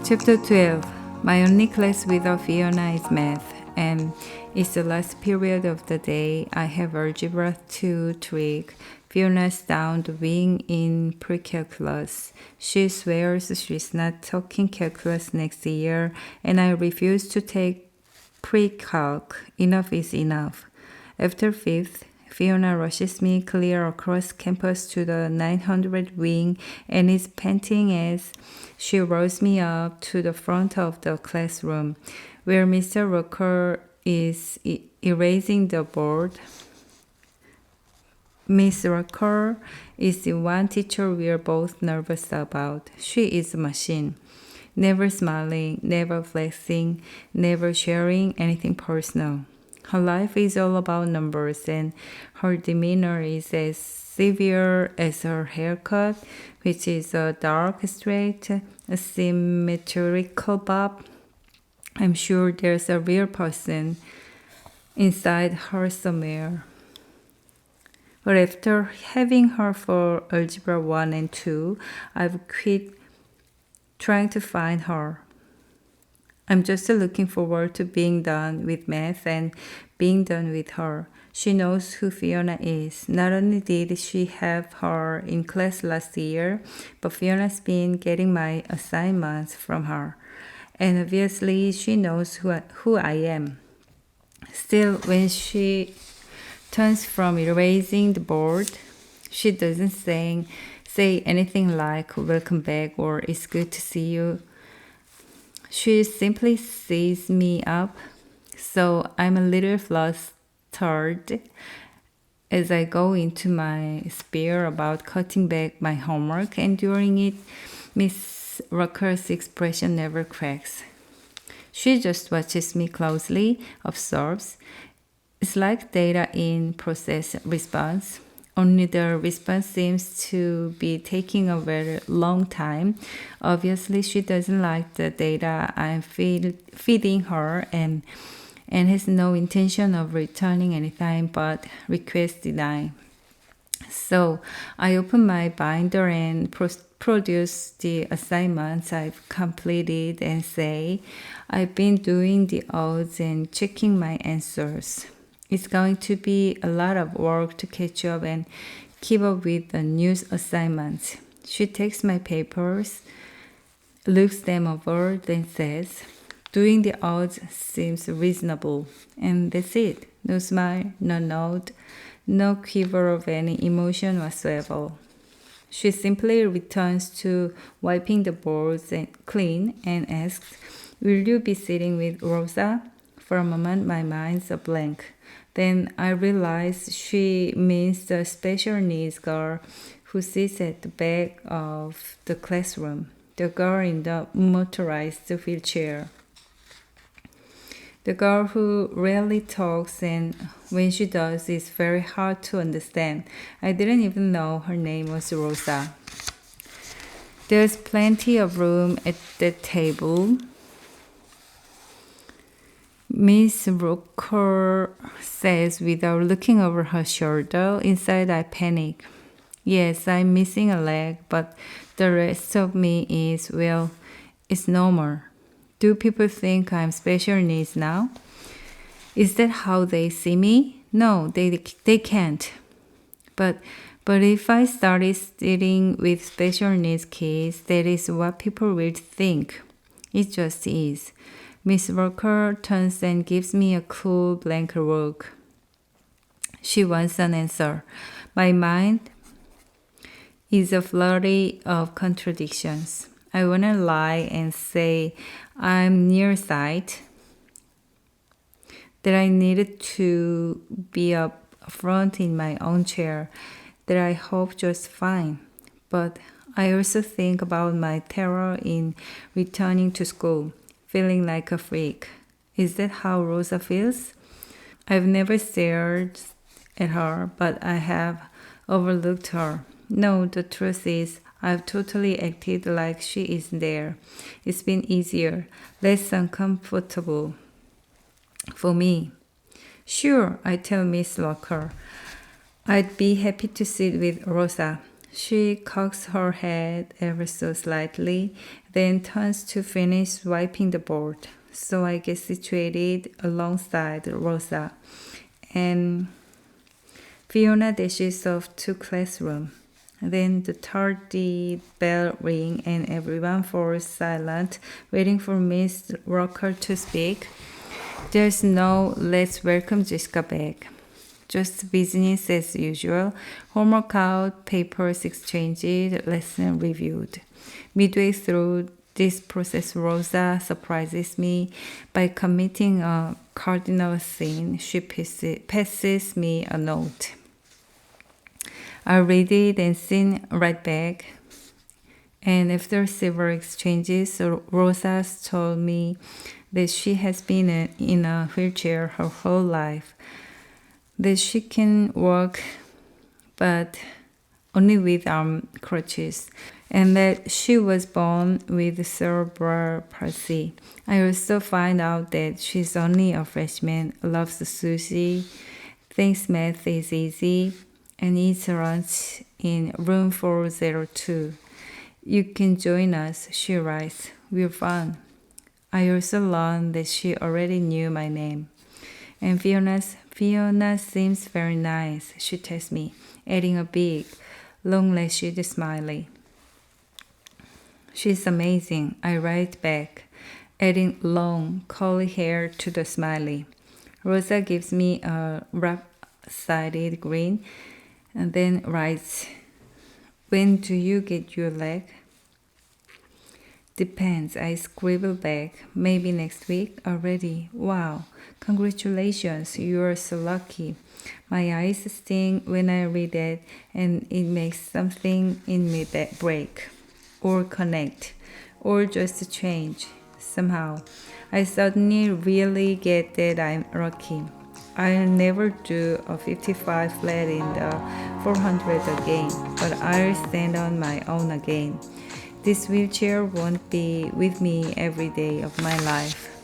Chapter 12. My only class without Fiona is math, and it's the last period of the day. I have algebra 2 trick. Fiona's down the wing in pre-calculus. She swears she's not taking calculus next year, and I refuse to take pre-calc. Enough is enough. After 5th, Fiona rushes me clear across campus to the 900 wing and is panting as she rolls me up to the front of the classroom, where Mr. Rucker is erasing the board. Miss Rucker is the one teacher we're both nervous about. She is a machine. Never smiling, never flexing, never sharing anything personal. Her life is all about numbers, and her demeanor is as severe as her haircut, which is a dark, straight, symmetrical bob. I'm sure there's a real person inside her somewhere. But after having her for Algebra 1 and 2, I've quit trying to find her. I'm just looking forward to being done with math and being done with her. She knows who Fiona is. Not only did she have her in class last year, but Fiona's been getting my assignments from her. And obviously she knows who I am. Still, when she turns from erasing the board, she doesn't say anything like welcome back or it's good to see you. She simply sees me up, so I'm a little flustered as I go into my spiel about cutting back my homework, and during it, Miss Rucker's expression never cracks. She just watches me closely, observes. It's like data in process response. Only the response seems to be taking a very long time. Obviously, she doesn't like the data I'm feeding her and has no intention of returning anytime but request denied. So I open my binder and produce the assignments I've completed and say, I've been doing the odds and checking my answers. It's going to be a lot of work to catch up and keep up with the new assignments. She takes my papers, looks them over, then says, doing the odds seems reasonable. And that's it. No smile, no nod, no quiver of any emotion whatsoever. She simply returns to wiping the boards clean and asks, will you be sitting with Rosa? For a moment, my mind's a blank. Then I realize she means the special needs girl who sits at the back of the classroom, the girl in the motorized wheelchair. The girl who rarely talks, and when she does, it's very hard to understand. I didn't even know her name was Rosa. There's plenty of room at the table. Miss Rucker says without looking over her shoulder. Inside I panic. Yes, I'm missing a leg, but the rest of me is, well, it's normal. Do people think I'm special needs now? Is that how they see me? No, they can't. But if I started sitting with special needs kids, that is what people will think. It just is. Miss Rucker turns and gives me a cool blank look. She wants an answer. My mind is a flurry of contradictions. I want to lie and say I'm nearsighted, that I needed to be up front in my own chair, that I hope just fine. But I also think about my terror in returning to school. Feeling like a freak. Is that how Rosa feels? I've never stared at her, but I have overlooked her. No, the truth is, I've totally acted like she isn't there. It's been easier, less uncomfortable for me. Sure, I tell Miss Locker. I'd be happy to sit with Rosa. She cocks her head ever so slightly, then turns to finish wiping the board. So I get situated alongside Rosa, and Fiona dashes off to classroom. Then the tardy bell ring and everyone falls silent, waiting for Miss Rocker to speak. There's no "let's welcome Jessica back." Just business as usual. Homework out, papers exchanged, lesson reviewed. Midway through this process, Rosa surprises me by committing a cardinal sin. She passes me a note. I read it and sing right back. And after several exchanges, Rosa told me that she has been in a wheelchair her whole life, that she can walk but only with arm crutches, and that she was born with cerebral palsy. I also find out that she's only a freshman, loves sushi, thinks math is easy, and eats lunch in room 402. You can join us, she writes. We're fun. I also learned that she already knew my name. And Fiona seems very nice, she tells me, adding a big, long-lashed smiley. She's amazing, I write back, adding long, curly hair to the smiley. Rosa gives me a lopsided grin and then writes, when do you get your leg? Depends, I scribble back. Maybe next week already. Wow, congratulations, you are so lucky. My eyes sting when I read it, and it makes something in me break, or connect, or just change. Somehow, I suddenly really get that I'm lucky. I'll never do a 55 flat in the 400 again, but I'll stand on my own again. This wheelchair won't be with me every day of my life.